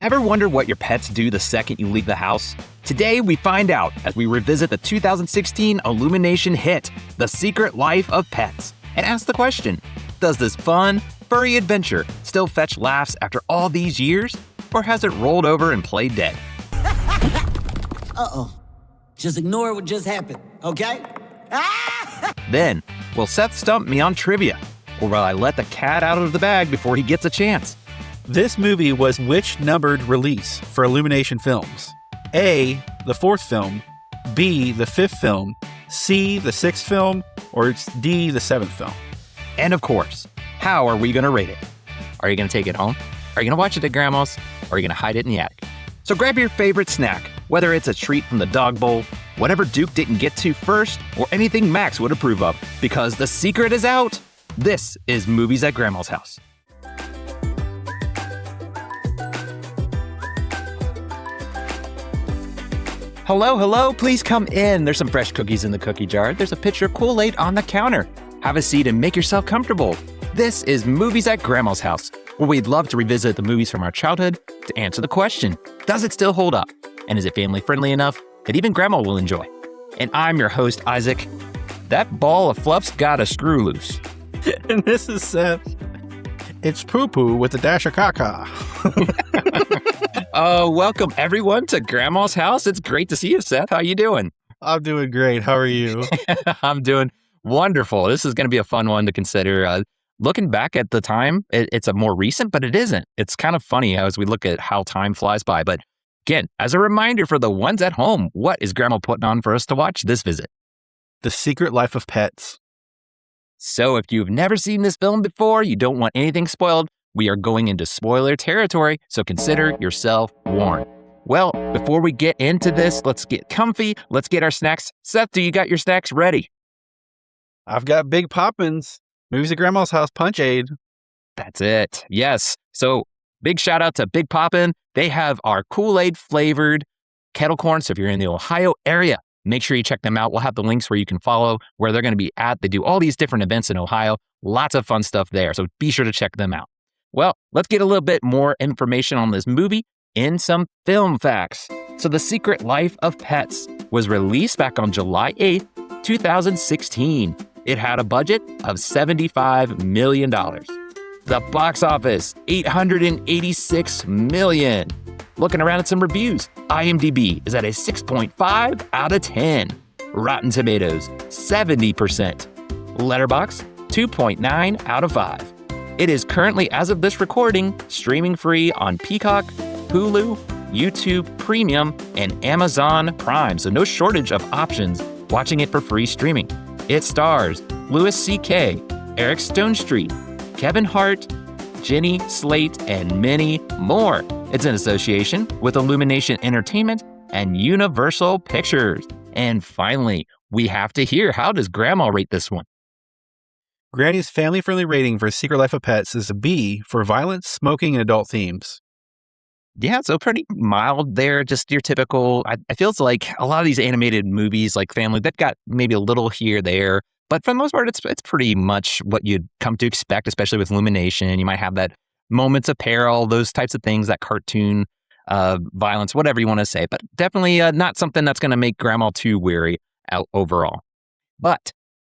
Ever wonder what your pets do the second you leave the house? Today we find out as we revisit the 2016 Illumination hit, The Secret Life of Pets, and ask the question, does this fun, furry adventure still fetch laughs after all these years? Or has it rolled over and played dead? Uh-oh. Just ignore what just happened, okay? Then, will Seth stump me on trivia? Or will I let the cat out of the bag before he gets a chance? This movie was which numbered release for Illumination Films? A, the 4th film, B, the 5th film, C, the 6th film, or D, the 7th film? And of course, how are we going to rate it? Are you going to take it home? Are you going to watch it at Grandma's? Or are you going to hide it in the attic? So grab your favorite snack, whether it's a treat from the dog bowl, whatever Duke didn't get to first, or anything Max would approve of, because the secret is out. This is Movies at Grandma's House. Hello, please come in. There's some fresh cookies in the cookie jar. There's a pitcher of Kool-Aid on the counter. Have a seat and make yourself comfortable. This is Movies at Grandma's House, where we'd love to revisit the movies from our childhood to answer the question, does it still hold up? And is it family-friendly enough that even Grandma will enjoy? And I'm your host, Isaac. That ball of fluff's got a screw loose. And this is Seth. It's poo-poo with a dash of caca. Welcome everyone to Grandma's house. It's great to see you, Seth. How you doing? I'm doing great. How are you? I'm doing wonderful. This is going to be a fun one to consider. Looking back at the time, it's a more recent, but it isn't. It's kind of funny as we look at how time flies by. But again, as a reminder for the ones at home, what is Grandma putting on for us to watch this visit? The Secret Life of Pets. So if you've never seen this film before, you don't want anything spoiled, we are going into spoiler territory, so consider yourself warned. Well, before we get into this, let's get comfy. Let's get our snacks. Seth, do you got your snacks ready? I've got Big Poppins. Movies at Grandma's House Punch Aid. That's it. Yes. So big shout out to Big Poppin'. They have our Kool-Aid flavored kettle corn. So if you're in the Ohio area, make sure you check them out. We'll have the links where you can follow where they're going to be at. They do all these different events in Ohio. Lots of fun stuff there. So be sure to check them out. Well, let's get a little bit more information on this movie and some film facts. So The Secret Life of Pets was released back on July 8th, 2016. It had a budget of $75 million. The box office, $886 million. Looking around at some reviews, IMDb is at a 6.5 out of 10. Rotten Tomatoes, 70%. Letterboxd, 2.9 out of 5. It is currently, as of this recording, streaming free on Peacock, Hulu, YouTube Premium, and Amazon Prime. So no shortage of options watching it for free streaming. It stars Louis C.K., Eric Stonestreet, Kevin Hart, Jenny Slate, and many more. It's in association with Illumination Entertainment and Universal Pictures. And finally, we have to hear, how does Grandma rate this one? Granny's family-friendly rating for Secret Life of Pets is a B for violence, smoking, and adult themes. Yeah, so pretty mild there, just your typical, I feels like a lot of these animated movies like Family, they've got maybe a little here, there, but for the most part, it's pretty much what you'd come to expect, especially with Illumination. You might have that moments of peril, those types of things, that cartoon violence, whatever you want to say, but definitely not something that's going to make Grandma too weary out overall. But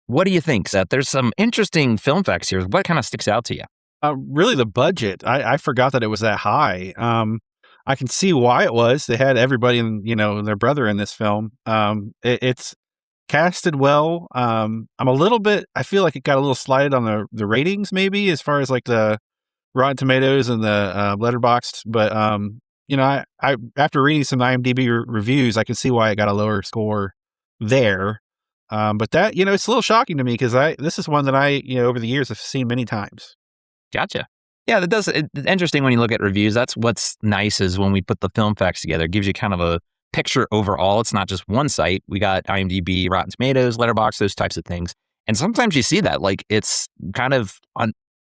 what do you think, Seth? There's some interesting film facts here. What kind of sticks out to you? Really, the budget. I forgot that it was that high. I can see why it was. They had everybody and their brother in this film. It's casted well. I feel like it got a little slighted on the ratings, maybe as far as like the Rotten Tomatoes and the Letterboxd. But I after reading some IMDb reviews, I can see why it got a lower score there. But that it's a little shocking to me because this is one that I over the years have seen many times. Gotcha. Yeah, it's interesting when you look at reviews. That's what's nice is when we put the film facts together, it gives you kind of a picture overall. It's not just one site. We got IMDb, Rotten Tomatoes, Letterboxd, those types of things. And sometimes you see that, like it's kind of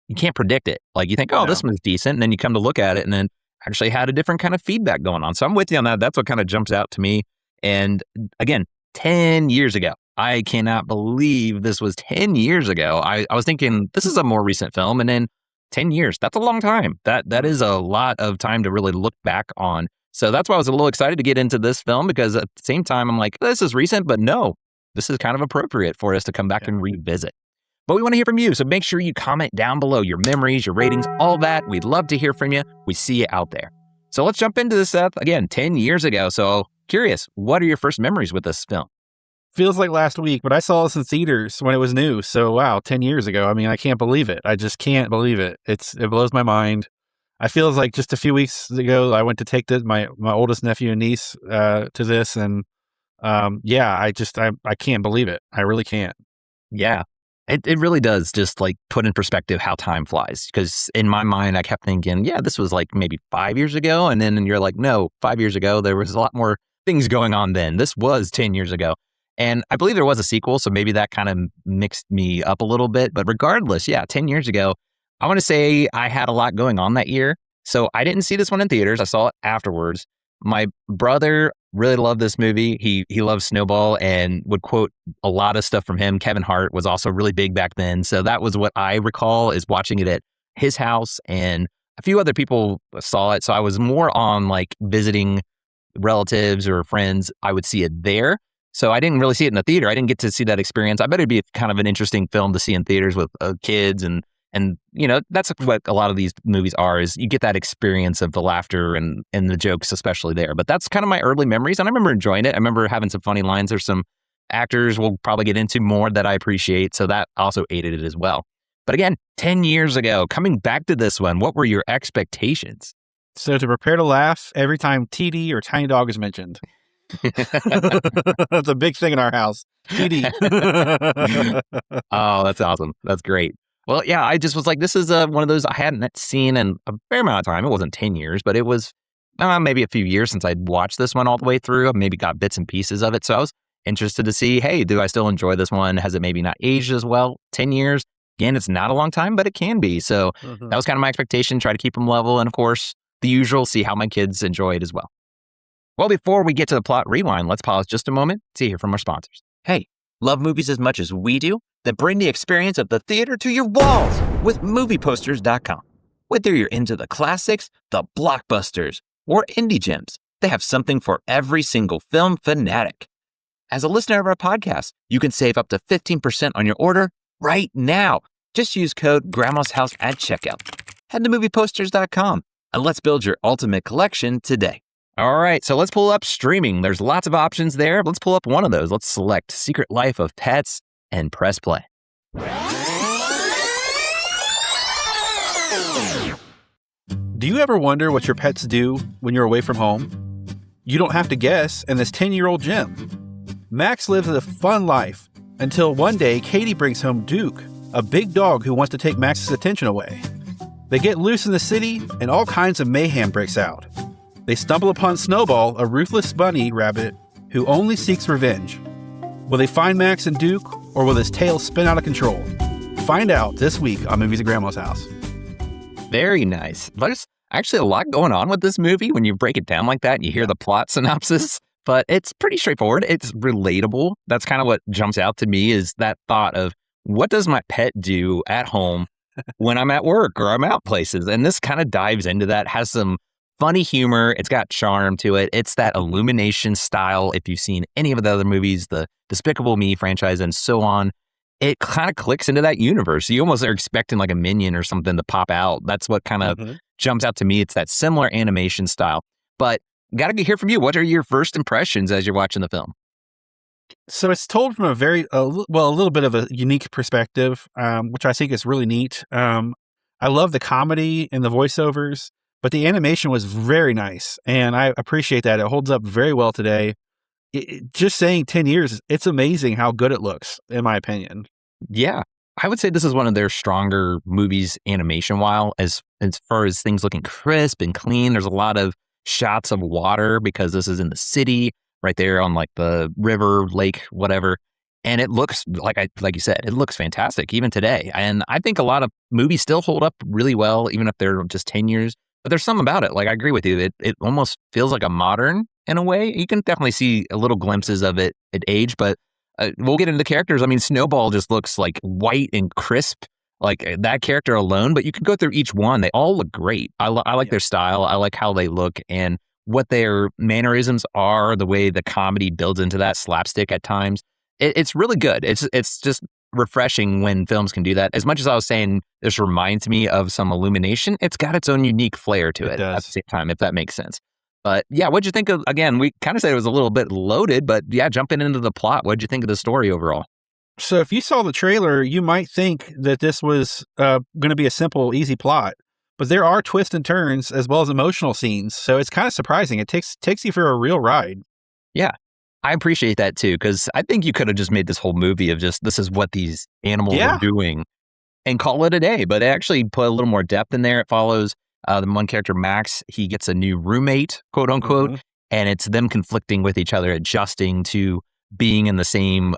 you can't predict it. Like you think, this one's decent. And then you come to look at it and then actually had a different kind of feedback going on. So I'm with you on that. That's what kind of jumps out to me. And again, 10 years ago, I cannot believe this was 10 years ago. I was thinking this is a more recent film. And then 10 years. That's a long time. That is a lot of time to really look back on. So that's why I was a little excited to get into this film, because at the same time, I'm like, this is recent, but no, this is kind of appropriate for us to come back and revisit. But we want to hear from you. So make sure you comment down below your memories, your ratings, all that. We'd love to hear from you. We see you out there. So let's jump into this, Seth. Again, 10 years ago. So curious, what are your first memories with this film? Feels like last week, but I saw this in theaters when it was new. So wow, 10 years ago. I mean, I can't believe it. I just can't believe it. It blows my mind. I feel like just a few weeks ago, I went to take my oldest nephew and niece to this, and I can't believe it. I really can't. Yeah, it really does just like put in perspective how time flies. Because in my mind, I kept thinking, yeah, this was like maybe 5 years ago. And then you're like, no, 5 years ago, there was a lot more things going on then. This was 10 years ago. And I believe there was a sequel, so maybe that kind of mixed me up a little bit. But regardless, 10 years ago, I want to say I had a lot going on that year. So I didn't see this one in theaters. I saw it afterwards. My brother really loved this movie. He loved Snowball and would quote a lot of stuff from him. Kevin Hart was also really big back then. So that was what I recall, is watching it at his house, and a few other people saw it. So I was more on like visiting relatives or friends. I would see it there. So I didn't really see it in the theater. I didn't get to see that experience. I bet it'd be kind of an interesting film to see in theaters with kids, and that's what a lot of these movies are, is you get that experience of the laughter and the jokes, especially there. But that's kind of my early memories, and I remember enjoying it. I remember having some funny lines. There's some actors we'll probably get into more that I appreciate, so that also aided it as well. But again, 10 years ago, coming back to this one, what were your expectations? So to prepare to laugh every time TD or Tiny Dog is mentioned. That's a big thing in our house. TD. Oh, that's awesome. That's great. Well, yeah, I just was like, this is one of those I hadn't seen in a fair amount of time. It wasn't 10 years, but it was maybe a few years since I'd watched this one all the way through. I maybe got bits and pieces of it. So I was interested to see, hey, do I still enjoy this one? Has it maybe not aged as well? 10 years. Again, it's not a long time, but it can be. So that was kind of my expectation. Try to keep them level. And of course, the usual, see how my kids enjoy it as well. Well, before we get to the plot rewind, let's pause just a moment to hear from our sponsors. Hey, love movies as much as we do? Then bring the experience of the theater to your walls with movieposters.com. Whether you're into the classics, the blockbusters, or indie gems, they have something for every single film fanatic. As a listener of our podcast, you can save up to 15% on your order right now. Just use code Grandma's House at checkout. Head to movieposters.com and let's build your ultimate collection today. All right, so let's pull up streaming. There's lots of options there. Let's pull up one of those. Let's select Secret Life of Pets and press play. Do you ever wonder what your pets do when you're away from home? You don't have to guess in this 10-year-old gem. Max lives a fun life until one day Katie brings home Duke, a big dog who wants to take Max's attention away. They get loose in the city and all kinds of mayhem breaks out. They stumble upon Snowball, a ruthless bunny rabbit who only seeks revenge. Will they find Max and Duke, or will this tale spin out of control? Find out this week on Movies at Grandma's House. Very nice. There's actually a lot going on with this movie when you break it down like that and you hear the plot synopsis, but it's pretty straightforward. It's relatable. That's kind of what jumps out to me, is that thought of, what does my pet do at home when I'm at work or I'm out places? And this kind of dives into that, has some funny humor. It's got charm to it. It's that Illumination style. If you've seen any of the other movies, the Despicable Me franchise and so on, it kind of clicks into that universe. You almost are expecting like a minion or something to pop out. That's what kind of jumps out to me. It's that similar animation style. But got to hear from you. What are your first impressions as you're watching the film? So it's told from a little bit of a unique perspective, which I think is really neat. I love the comedy and the voiceovers, but the animation was very nice, and I appreciate that. It holds up very well today. Just saying 10 years, it's amazing how good it looks, in my opinion. Yeah, I would say this is one of their stronger movies animation-wise, as far as things looking crisp and clean. There's a lot of shots of water because this is in the city, right there on like the river, lake, whatever. And it looks like you said, it looks fantastic even today. And I think a lot of movies still hold up really well, even if they're just 10 years. But there's something about it. Like, I agree with you. It almost feels like a modern in a way. You can definitely see a little glimpses of it at age, but we'll get into the characters. I mean, Snowball just looks like white and crisp. like that character alone, but you can go through each one. They all look great. I like their style. I like how they look and what their mannerisms are, the way the comedy builds into that slapstick at times. It's really good. It's just refreshing when films can do that. As much as I was saying, this reminds me of some Illumination, it's got its own unique flair to it at the same time, if that makes sense. But yeah, what'd you think of, again, we kind of said it was a little bit loaded, but yeah, jumping into the plot, what'd you think of the story overall? So if you saw the trailer, you might think that this was going to be a simple, easy plot. But there are twists and turns as well as emotional scenes. So it's kind of surprising. It takes you for a real ride. Yeah, I appreciate that too, because I think you could have just made this whole movie of just, this is what these animals are doing and call it a day. But they actually put a little more depth in there. It follows the one character, Max. He gets a new roommate, quote unquote, and it's them conflicting with each other, adjusting to being in the same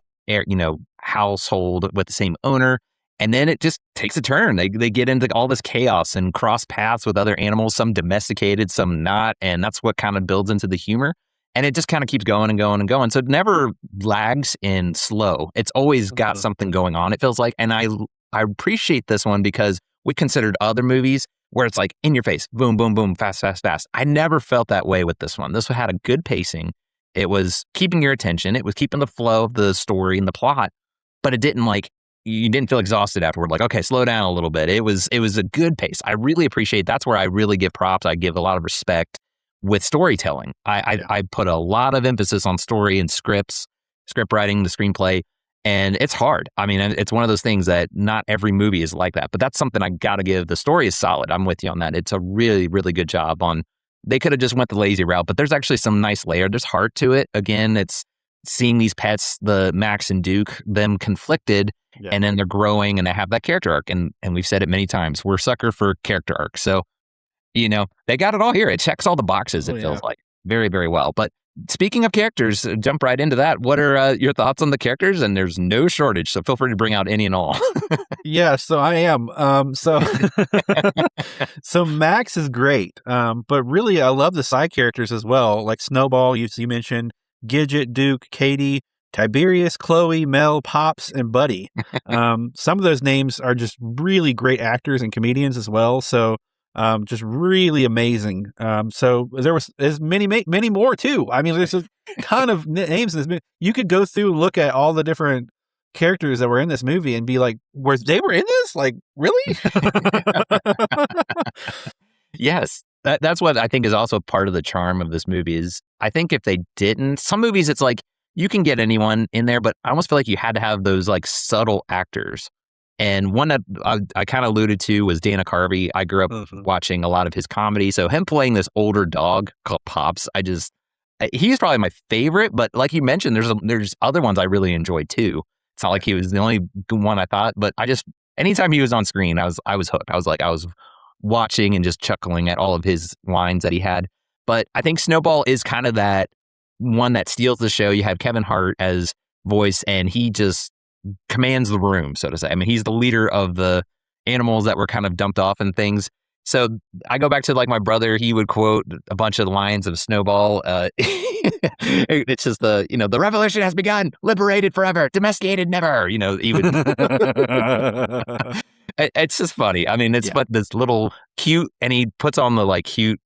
household with the same owner. And then it just takes a turn. They get into all this chaos and cross paths with other animals, some domesticated, some not. And that's what kind of builds into the humor. And it just kind of keeps going and going and going. So it never lags in slow. It's always got something going on, it feels like. And I appreciate this one because we considered other movies where it's like in your face, boom, boom, boom, fast, fast, fast. I never felt that way with this one. This one had a good pacing. It was keeping your attention. It was keeping the flow of the story and the plot, but it didn't you didn't feel exhausted afterward. Like, okay, slow down a little bit. It was a good pace. I really appreciate, that's where I really give props. I give a lot of respect with storytelling. I put a lot of emphasis on story and script writing, the screenplay, and it's hard. I mean, it's one of those things that not every movie is like that, but that's something I got to give. The story is solid. I'm with you on that. It's a really, really good job on. They could have just went the lazy route, but there's actually some nice layer. There's heart to it. Again, it's seeing these pets, the Max and Duke, them conflicted, and then they're growing and they have that character arc. And we've said it many times, we're a sucker for character arcs. So, they got it all here. It checks all the boxes, it feels like. Very, very well. But speaking of characters, jump right into that. What are your thoughts on the characters? And there's no shortage, so feel free to bring out any and all. Yeah, so I am. So Max is great, but really I love the side characters as well, like Snowball, you mentioned, Gidget, Duke, Katie, Tiberius, Chloe, Mel, Pops, and Buddy. Some of those names are just really great actors and comedians as well, so just really amazing. So there was many more too. I mean, there's a ton of names in this movie. You could go through, look at all the different characters that were in this movie and be like, they were in this? Like, really? Yes. That's what I think is also part of the charm of this movie is, I think if they didn't, some movies it's like, you can get anyone in there, but I almost feel like you had to have those like subtle actors. And one that I kind of alluded to was Dana Carvey. I grew up watching a lot of his comedy. So him playing this older dog called Pops, he's probably my favorite. But like you mentioned, there's other ones I really enjoyed too. It's not like he was the only one I thought, but anytime he was on screen, I was hooked. I was watching and just chuckling at all of his lines that he had. But I think Snowball is kind of that one that steals the show. You have Kevin Hart as voice, and he just commands the room, so to say. I mean, he's the leader of the animals that were kind of dumped off and things. So I go back to like my brother, he would quote a bunch of lines of Snowball. It's just the revolution has begun, liberated forever, domesticated never, he would. It's just funny. I mean, it's but this little cute, and he puts on the like cute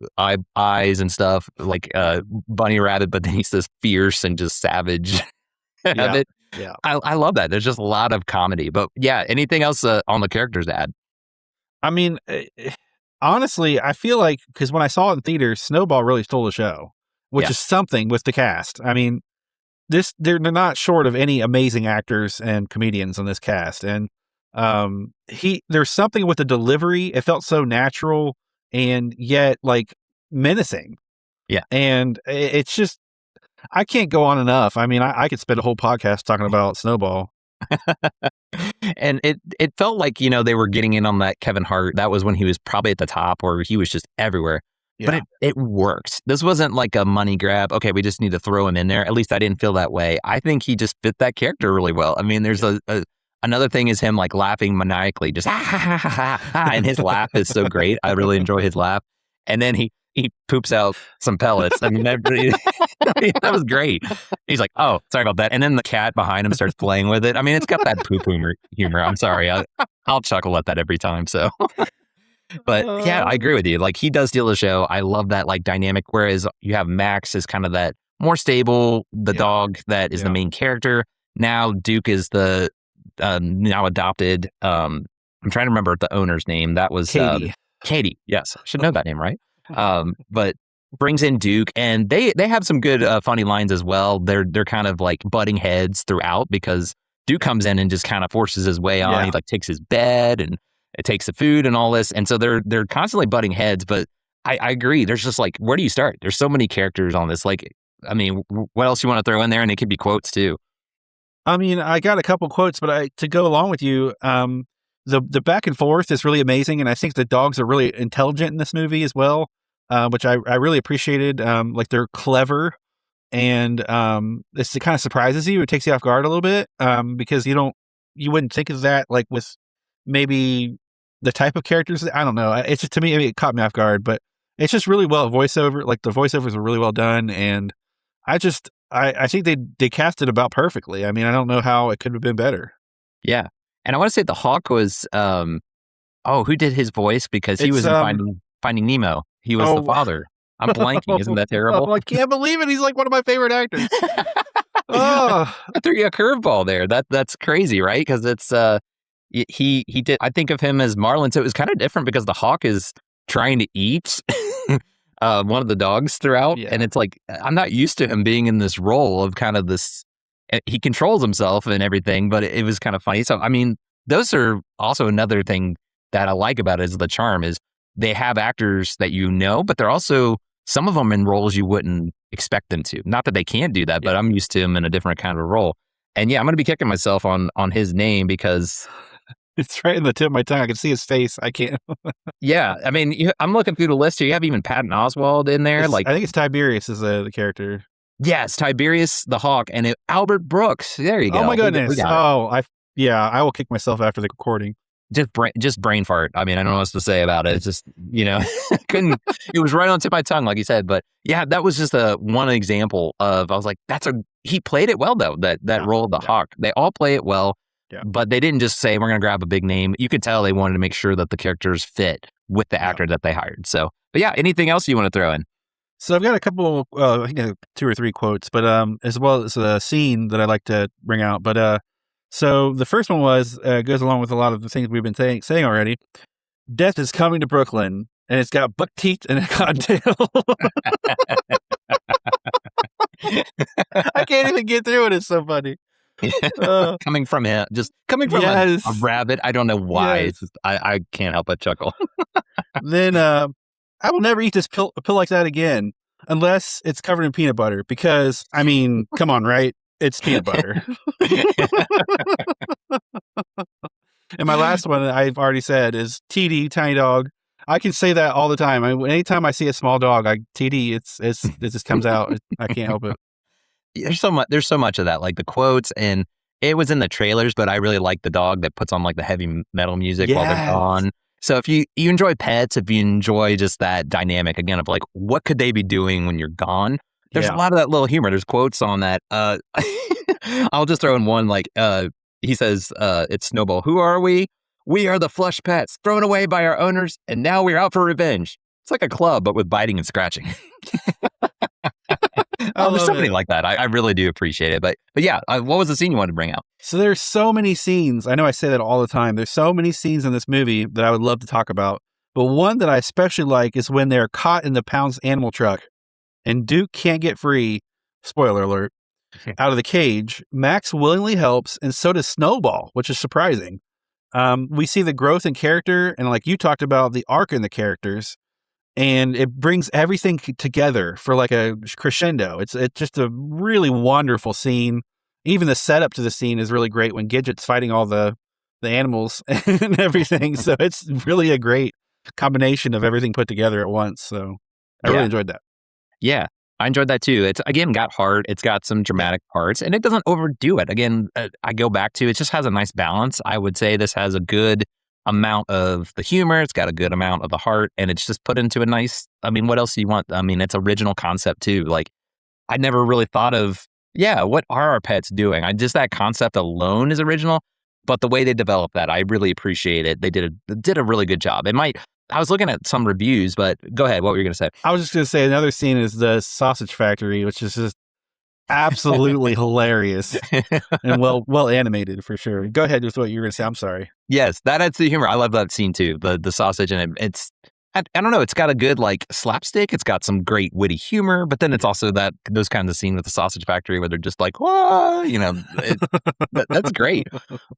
eyes and stuff like bunny rabbit, but then he's this fierce and just savage. Yeah. I love that. There's just a lot of comedy. But yeah, anything else on the characters to add? I mean, honestly, I feel like, because when I saw it in theaters, Snowball really stole the show, which is something with the cast. I mean, they're not short of any amazing actors and comedians on this cast. And there's something with the delivery. It felt so natural and yet like menacing. Yeah. And it's just, I can't go on enough. I mean, I could spend a whole podcast talking about Snowball. And it felt like, they were getting in on that Kevin Hart. That was when he was probably at the top, or he was just everywhere. Yeah. But it worked. This wasn't like a money grab. Okay, we just need to throw him in there. At least I didn't feel that way. I think he just fit that character really well. I mean, there's another thing is him like laughing maniacally, just ha ha ha ha ha, and his laugh is so great. I really enjoy his laugh. And then he poops out some pellets. I mean, that was great. He's like, oh, sorry about that. And then the cat behind him starts playing with it. I mean, it's got that poop humor. I'm sorry. I'll chuckle at that every time. So, but yeah, I agree with you. Like he does steal the show. I love that like dynamic. Whereas you have Max as kind of that more stable, the dog that is the main character. Now Duke is the now adopted. I'm trying to remember the owner's name. That was Katie. Katie. Yes, I should know that name, right? But brings in Duke, and they have some good funny lines as well. They're kind of like butting heads throughout because Duke comes in and just kind of forces his way on. Yeah. He like takes his bed and it takes the food and all this, and so they're constantly butting heads. But I agree. There's just like, where do you start? There's so many characters on this. Like, I mean, what else you want to throw in there? And it could be quotes too. I mean, I got a couple quotes, but to go along with you, the back and forth is really amazing, and I think the dogs are really intelligent in this movie as well, which I really appreciated. Like they're clever, and it kind of surprises you. It takes you off guard a little bit because you wouldn't think of that like with maybe the type of characters. I don't know. It's just, to me, I mean, it caught me off guard, but it's just really well voiceover. Like the voiceovers were really well done, and I think they cast it about perfectly. I mean, I don't know how it could have been better. Yeah. And I want to say the Hawk was, who did his voice? Because he was in Finding Nemo. He was the father. I'm blanking. Isn't that terrible? I can't believe it. He's like one of my favorite actors. I threw you a curveball there. That's crazy, right? Because it's, he did, I think of him as Marlin. So it was kind of different because the Hawk is trying to eat one of the dogs throughout. Yeah. And it's like, I'm not used to him being in this role of kind of this, he controls himself and everything, but it was kind of funny. So, I mean, those are also another thing that I like about it is the charm is they have actors that you know, but they're also some of them in roles you wouldn't expect them to. Not that they can't do that, but I'm used to him in a different kind of role. And yeah, I'm going to be kicking myself on his name because it's right in the tip of my tongue. I can see his face. I can't. Yeah, I mean, I'm looking through the list here. You have even Patton Oswalt in there. I think it's Tiberius is the character. Yes, Tiberius the Hawk and Albert Brooks. There you go. Oh my goodness. I will kick myself after the recording. Just brain fart. I mean, I don't know what else to say about it. It's just, it was right on the tip of my tongue, like you said. But yeah, that was just one example of, I was like, he played it well though, that role of the Hawk. They all play it well, but they didn't just say, we're going to grab a big name. You could tell they wanted to make sure that the characters fit with the actor that they hired. So, but yeah, anything else you want to throw in? So I've got a couple, I think 2 or 3 quotes, but as well as a scene that I'd like to bring out. But so the first one goes along with a lot of the things we've been saying already. Death is coming to Brooklyn, and it's got buck teeth and a cottontail. I can't even get through it. It's so funny. Coming from him, a rabbit. I don't know why. Yes. It's just, I can't help but chuckle. Then I will never eat this pill like that again unless it's covered in peanut butter because, I mean, come on, right? It's peanut butter. And my last one I've already said is TD, tiny dog. I can say that all the time. Anytime I see a small dog, TD, it just comes out. I can't help it. There's so much of that, like the quotes, and it was in the trailers, but I really like the dog that puts on like the heavy metal music while they're gone. So if you enjoy pets, if you enjoy just that dynamic again of like, what could they be doing when you're gone? There's a lot of that little humor. There's quotes on that. I'll just throw in one, like he says, it's Snowball. Who are we? We are the flush pets thrown away by our owners, and now we're out for revenge. It's like a club, but with biting and scratching. There's something like that. I really do appreciate it. But yeah, what was the scene you wanted to bring out? So there's so many scenes. I know I say that all the time. There's so many scenes in this movie that I would love to talk about. But one that I especially like is when they're caught in the Pounds animal truck and Duke can't get free, spoiler alert, out of the cage. Max willingly helps, and so does Snowball, which is surprising. We see the growth in character, and like you talked about, the arc in the characters. And it brings everything together for like a crescendo. It's just a really wonderful scene. Even the setup to the scene is really great when Gidget's fighting all the animals and everything. So it's really a great combination of everything put together at once. So I really enjoyed that. Yeah, I enjoyed that too. It's, again, got heart. It's got some dramatic parts, and it doesn't overdo it. Again, I go back to, it just has a nice balance. I would say this has a good amount of the humor. It's got a good amount of the heart, and it's just put into a nice, I mean, what else do you want? I mean, it's original concept too. Like, I never really thought of, what are our pets doing? That concept alone is original. But the way they developed that, I really appreciate it. They did a really good job. I was looking at some reviews, but go ahead. What were you going to say? I was just going to say another scene is the sausage factory, which is just absolutely hilarious and well animated for sure. Go ahead with what you were going to say. I'm sorry. Yes, that's the humor. I love that scene too. The sausage, and it's I don't know. It's got a good like slapstick. It's got some great witty humor, but then it's also those kinds of scenes with the sausage factory where they're just like, whoa, that's great.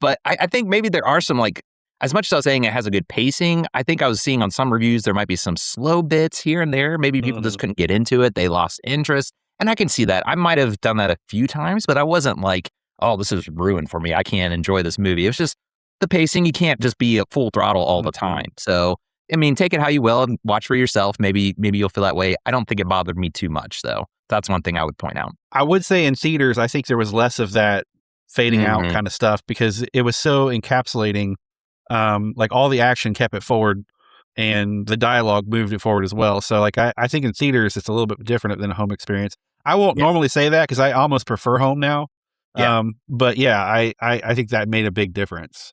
But I think maybe there are some like, as much as I was saying it has a good pacing, I think I was seeing on some reviews there might be some slow bits here and there. Maybe people just couldn't get into it. They lost interest. And I can see that. I might have done that a few times, but I wasn't like, oh, this is ruined for me. I can't enjoy this movie. It was just the pacing. You can't just be at full throttle all the time. So, I mean, take it how you will and watch for yourself. Maybe you'll feel that way. I don't think it bothered me too much, though. That's one thing I would point out. I would say in theaters, I think there was less of that fading out kind of stuff because it was so encapsulating. Like all the action kept it forward and the dialogue moved it forward as well. So like I think in theaters, it's a little bit different than a home experience. I won't normally say that because I almost prefer home now. Yeah. But yeah, I think that made a big difference.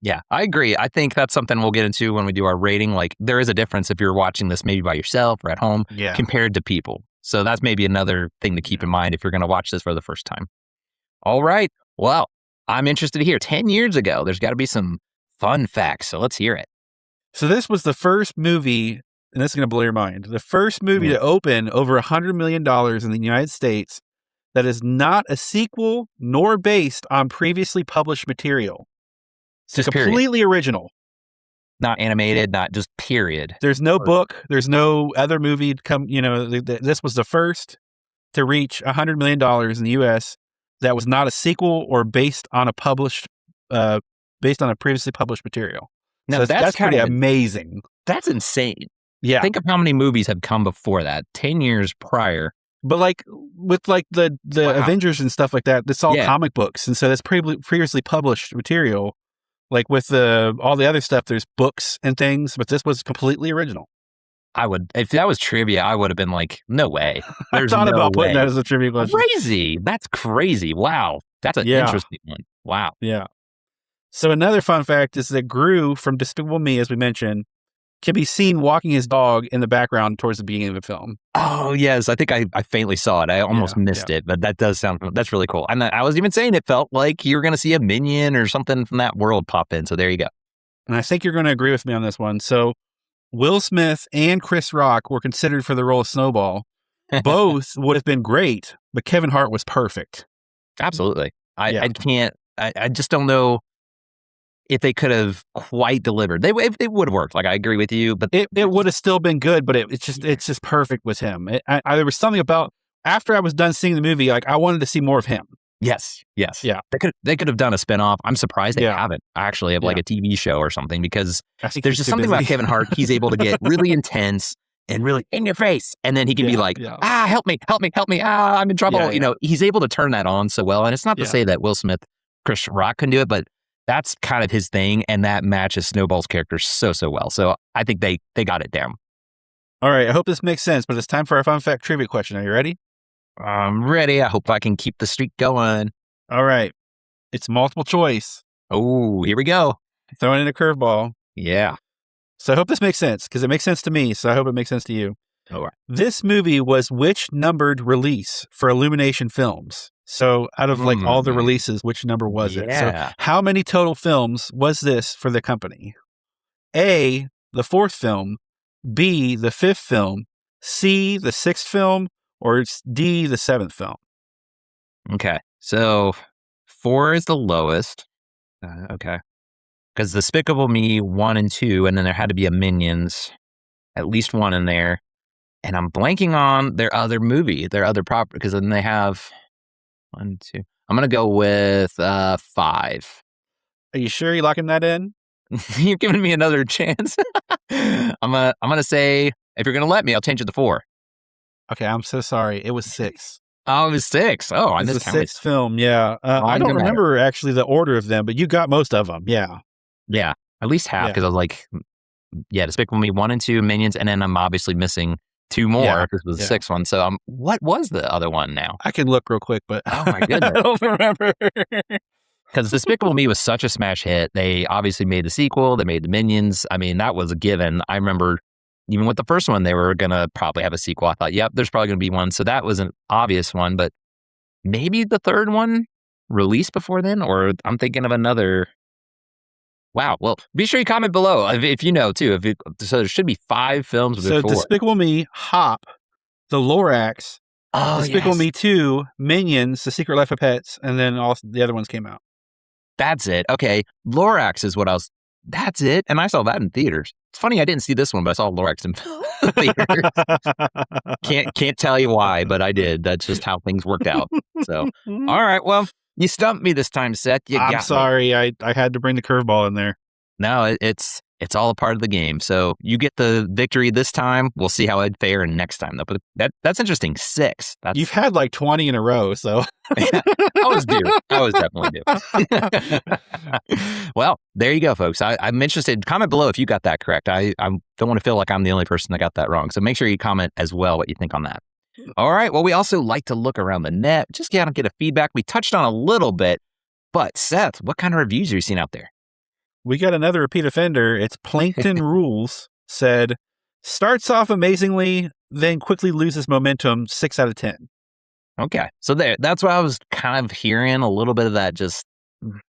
Yeah, I agree. I think that's something we'll get into when we do our rating. Like there is a difference if you're watching this maybe by yourself or at home compared to people. So that's maybe another thing to keep in mind if you're going to watch this for the first time. All right. Well, I'm interested to hear 10 years ago, there's got to be some fun facts. So let's hear it. So this was the first movie, and this is going to blow your mind, the first movie to open over $100 million in the United States that is not a sequel nor based on previously published material. It's completely original. Not animated, not just period. There's no book. There's no other movie this was the first to reach $100 million in the U.S. that was not a sequel or based on a previously published material. Now, so that's pretty amazing. That's insane. Yeah. Think of how many movies have come before that, 10 years prior. But like with like the Avengers and stuff like that, that's all comic books. And so that's previously published material. Like with all the other stuff, there's books and things, but this was completely original. If that was trivia, I would have been like, no way. There's I thought about putting that as a trivia question. Crazy. That's crazy. Wow. That's an interesting one. Wow. Yeah. So another fun fact is that Gru from Despicable Me, as we mentioned, can be seen walking his dog in the background towards the beginning of the film. Oh, yes. I think I faintly saw it. I almost missed it, but that's really cool. And I was even saying it felt like you were going to see a minion or something from that world pop in. So there you go. And I think you're going to agree with me on this one. So Will Smith and Chris Rock were considered for the role of Snowball. Both would have been great, but Kevin Hart was perfect. Absolutely. I just don't know if they could have quite delivered. They would have worked. Like I agree with you, but it would have still been good. But it's just perfect with him. There was something about after I was done seeing the movie, like I wanted to see more of him. Yes. Yeah. They could have done a spinoff. I'm surprised they haven't actually of like a TV show or something because there's just something about Kevin Hart. He's able to get really intense and really in your face, and then he can be like, help me, I'm in trouble. You know, he's able to turn that on so well. And it's not to say that Will Smith, Chris Rock can do it, but that's kind of his thing, and that matches Snowball's character so well. So I think they got it down. All right, I hope this makes sense, but it's time for our fun fact trivia question. Are you ready? I'm ready. I hope I can keep the streak going. All right, it's multiple choice. Oh, here we go. Throwing in a curveball. Yeah. So I hope this makes sense, because it makes sense to me, so I hope it makes sense to you. All right. This movie was which numbered release for Illumination Films? So out of like all the releases, which number was it? So how many total films was this for the company? A, the 4th film, B, the 5th film, C, the 6th film, or D, the 7th film? Okay. So 4 is the lowest. Okay. Because Despicable Me 1 and 2, and then there had to be a Minions, at least one in there. And I'm blanking on their other movie, their other property, because then they have 1, 2. I'm going to go with 5. Are you sure you're locking that in? You're giving me another chance. I'm gonna say, if you're going to let me, I'll change it to 4. Okay, I'm so sorry. It was 6. Oh, it was 6. Oh, I missed the 6th film, yeah. I don't remember actually the order of them, but you got most of them, yeah. Yeah, at least half, because I was like, Despicable Me 1 and 2, Minions, and then I'm obviously missing 2 more because it was the 6th one. So what was the other one now? I can look real quick, but oh my goodness. I don't remember. Because Despicable Me was such a smash hit. They obviously made the sequel. They made the Minions. I mean, that was a given. I remember even with the first one, they were going to probably have a sequel. I thought, yep, there's probably going to be one. So that was an obvious one. But maybe the third one released before then, or I'm thinking of another. Wow. Well, be sure you comment below if you know too. So there should be 5 films So before. Despicable Me, Hop, The Lorax, Despicable Me 2, Minions, The Secret Life of Pets, and then all the other ones came out. That's it. Okay. Lorax is what I was. That's it. And I saw that in theaters. It's funny I didn't see this one, but I saw Lorax in theaters. Can't tell you why, but I did. That's just how things worked out. So, all right. Well, you stumped me this time, Seth. I'm sorry. I had to bring the curveball in there. No, it's all a part of the game. So you get the victory this time. We'll see how I'd fare next time, though. But that's interesting. 6. You've had like 20 in a row, so I was due. I was definitely due. Well, there you go, folks. I'm interested. Comment below if you got that correct. I don't want to feel like I'm the only person that got that wrong. So make sure you comment as well what you think on that. All right. Well, we also like to look around the net, just kind of get a feedback. We touched on a little bit, but Seth, what kind of reviews are you seeing out there? We got another repeat offender. It's Plankton Rules said, starts off amazingly, then quickly loses momentum, 6 out of 10. Okay. So that's what I was kind of hearing, a little bit of that. Just,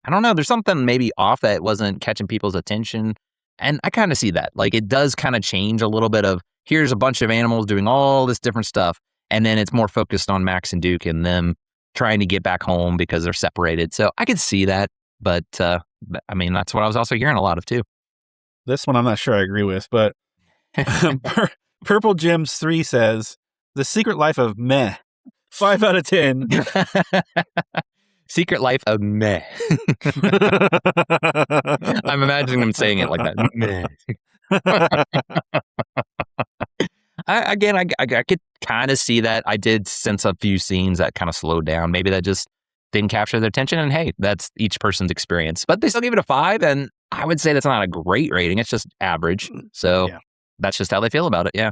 I don't know. There's something maybe off that wasn't catching people's attention. And I kind of see that. Like, it does kind of change a little bit of, here's a bunch of animals doing all this different stuff. And then it's more focused on Max and Duke and them trying to get back home because they're separated. So I could see that. But I mean, that's what I was also hearing a lot of too. This one I'm not sure I agree with, but Purple Gems 3 says, The Secret Life of Meh, 5 out of 10. Secret Life of Meh. I'm imagining them saying it like that. Meh. I could kind of see that. I did sense a few scenes that kind of slowed down. Maybe that just didn't capture their attention. And hey, that's each person's experience. But they still give it a 5. And I would say that's not a great rating. It's just average. So that's just how they feel about it. Yeah.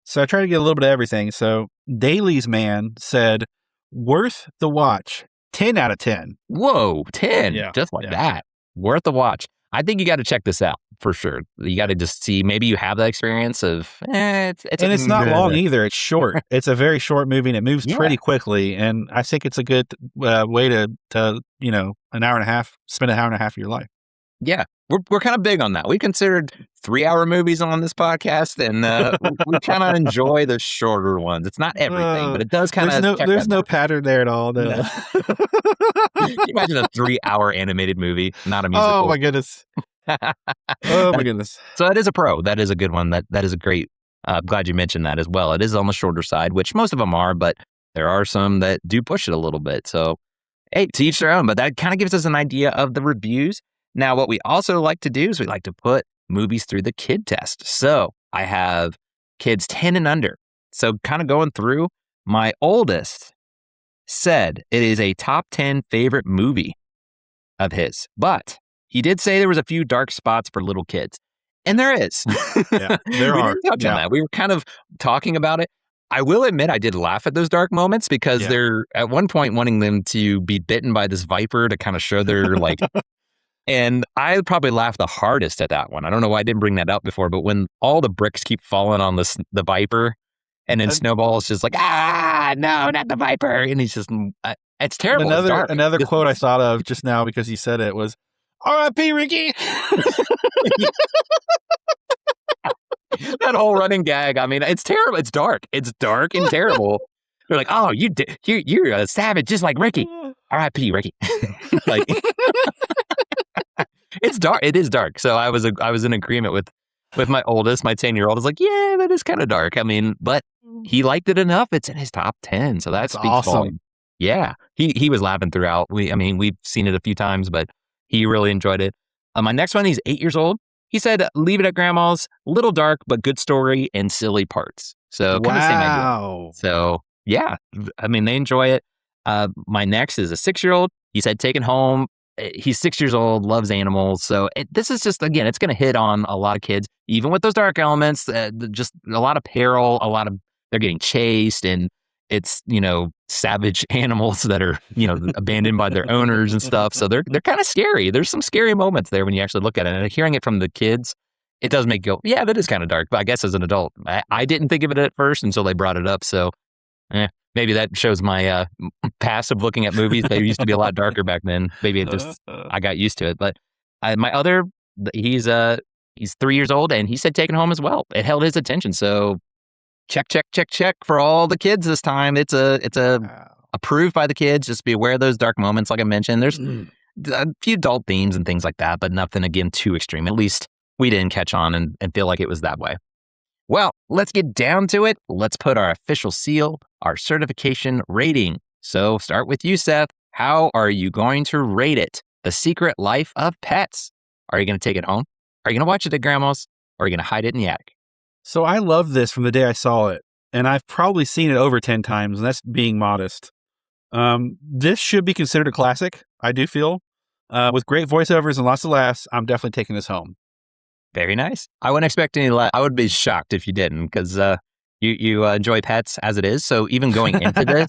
So I try to get a little bit of everything. So Daly's Man said, worth the watch, 10 out of 10. Whoa, 10. Yeah. Just like that. Worth the watch. I think you got to check this out for sure. You got to just see, maybe you have that experience of, it's not long either. It's short. It's a very short movie and it moves pretty quickly. And I think it's a good way to, an hour and a half, spend an hour and a half of your life. Yeah. We're kind of big on that. We considered 3-hour movies on this podcast, and we kind of enjoy the shorter ones. It's not everything, but it does kind of. There's no pattern there at all. No. Can you imagine a 3-hour animated movie, not a musical? Oh my goodness! Oh my goodness! So that is a pro. That is a good one. That is a great. I'm glad you mentioned that as well. It is on the shorter side, which most of them are, but there are some that do push it a little bit. So, hey, to each their own. But that kind of gives us an idea of the reviews. Now, what we also like to do is we like to put movies through the kid test. So I have kids 10 and under. So kind of going through, my oldest said it is a top 10 favorite movie of his. But he did say there was a few dark spots for little kids. And there is. Yeah, there we are. didn't touch on that. We were kind of talking about it. I will admit I did laugh at those dark moments because they're at one point wanting them to be bitten by this viper to kind of show their like... And I probably laughed the hardest at that one. I don't know why I didn't bring that up before, but when all the bricks keep falling on the viper, and then Snowball is just like, no, not the viper. And he's just, it's terrible. Another quote I thought of just now because you said it was, R.I.P. Ricky. That whole running gag. I mean, it's terrible. It's dark. It's dark and terrible. They're like, oh, you're a savage just like Ricky. R.I.P. Ricky. Like... It's dark. It is dark. So I was in agreement with my oldest, my 10-year-old. I was like, yeah, that is kind of dark. I mean, but he liked it enough. It's in his top 10. So that speaks awesome. volume. Yeah. He was laughing throughout. We've seen it a few times, but he really enjoyed it. My next one, he's 8 years old. He said, Leave It at Grandma's, little dark, but good story and silly parts. So kind of same idea. So yeah, I mean, they enjoy it. My next is a 6-year-old. He said, Taken Home. He's 6 years old, loves animals. So this is just, again, it's going to hit on a lot of kids, even with those dark elements, just a lot of peril, they're getting chased. And it's, savage animals that are, abandoned by their owners and stuff. So they're kind of scary. There's some scary moments there when you actually look at it. And hearing it from the kids, it does make you go, yeah, that is kind of dark. But I guess as an adult, I didn't think of it at first until they brought it up. So maybe that shows my past of looking at movies. They used to be a lot darker back then. Maybe I got used to it. But my other, he's 3 years old, and he said Taken Home as well. It held his attention. So check for all the kids this time. It's approved by the kids. Just be aware of those dark moments. Like I mentioned, there's a few adult themes and things like that, but nothing, again, too extreme. At least we didn't catch on and feel like it was that way. Well, let's get down to it. Let's put our official seal, our certification rating. So start with you, Seth. How are you going to rate it? The Secret Life of Pets. Are you going to take it home? Are you going to watch it at Grandma's? Or are you going to hide it in the attic? So I love this from the day I saw it, and I've probably seen it over 10 times, and that's being modest. This should be considered a classic, I do feel. With great voiceovers and lots of laughs, I'm definitely taking this home. Very nice. I wouldn't expect any I would be shocked if you didn't, because you enjoy pets as it is. So even going into this,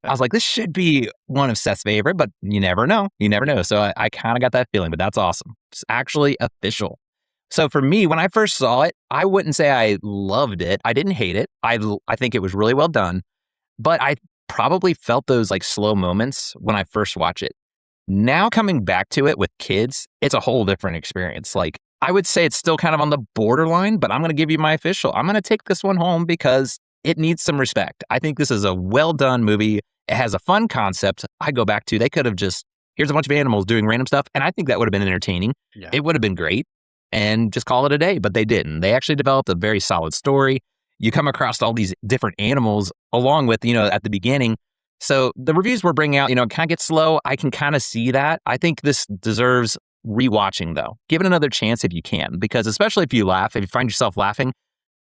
I was like, this should be one of Seth's favorite, but you never know. You never know. So I kind of got that feeling, but that's awesome. It's actually official. So for me, when I first saw it, I wouldn't say I loved it. I didn't hate it. I think it was really well done, but I probably felt those like slow moments when I first watched it. Now coming back to it with kids, it's a whole different experience. Like, I would say it's still kind of on the borderline, but I'm going to give you my official. I'm going to take this one home because it needs some respect. I think this is a well done movie. It has a fun concept. I go back to, they could have just, here's a bunch of animals doing random stuff. And I think that would have been entertaining. Yeah. It would have been great. And just call it a day, but they didn't. They actually developed a very solid story. You come across all these different animals along with, at the beginning. So the reviews we're bringing out, kind of get slow. I can kind of see that. I think this deserves rewatching, though. Give it another chance if you can, because especially if you laugh, if you find yourself laughing,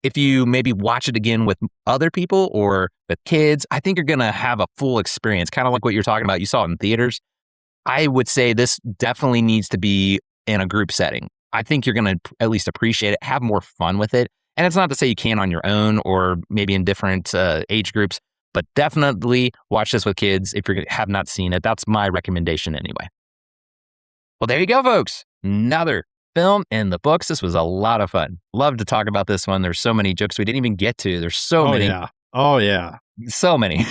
if you maybe watch it again with other people or with kids, I think you're going to have a full experience, kind of like what you're talking about. You saw it in theaters. I would say this definitely needs to be in a group setting. I think you're going to at least appreciate it, have more fun with it. And it's not to say you can on your own or maybe in different age groups, but definitely watch this with kids if you have not seen it. That's my recommendation anyway. Well, there you go, folks. Another film in the books. This was a lot of fun. Love to talk about this one. There's so many jokes we didn't even get to. There's so many. Yeah. Oh, yeah. So many.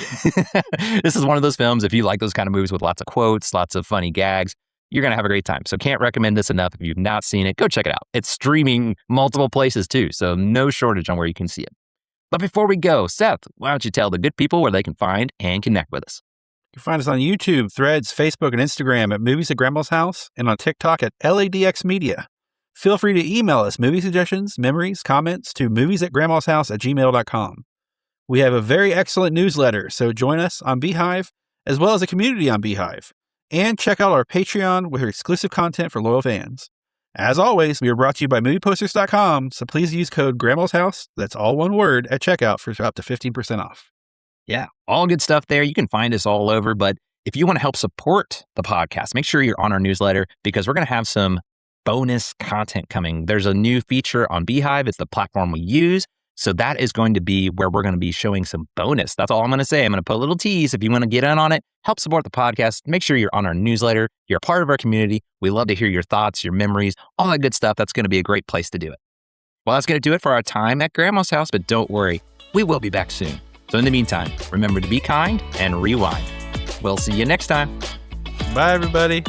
This is one of those films, if you like those kind of movies with lots of quotes, lots of funny gags, you're going to have a great time. So can't recommend this enough. If you've not seen it, go check it out. It's streaming multiple places too, so no shortage on where you can see it. But before we go, Seth, why don't you tell the good people where they can find and connect with us? You can find us on YouTube, Threads, Facebook, and Instagram at Movies at Grandma's House, and on TikTok at LADX Media. Feel free to email us movie suggestions, memories, comments to moviesatgrandmashouse@gmail.com. We have a very excellent newsletter, so join us on Beehive, as well as a community on Beehive. And check out our Patreon with exclusive content for loyal fans. As always, we are brought to you by movieposters.com, so please use code Grandma's House, that's all one word, at checkout for up to 15% off. Yeah, all good stuff there. You can find us all over, but if you want to help support the podcast, make sure you're on our newsletter because we're going to have some bonus content coming. There's a new feature on Beehive. It's the platform we use. So that is going to be where we're going to be showing some bonus. That's all I'm going to say. I'm going to put a little tease. If you want to get in on it, help support the podcast, make sure you're on our newsletter. You're a part of our community. We love to hear your thoughts, your memories, all that good stuff. That's going to be a great place to do it. Well, that's going to do it for our time at Grandma's house, but don't worry, we will be back soon. So in the meantime, remember to be kind and rewind. We'll see you next time. Bye, everybody.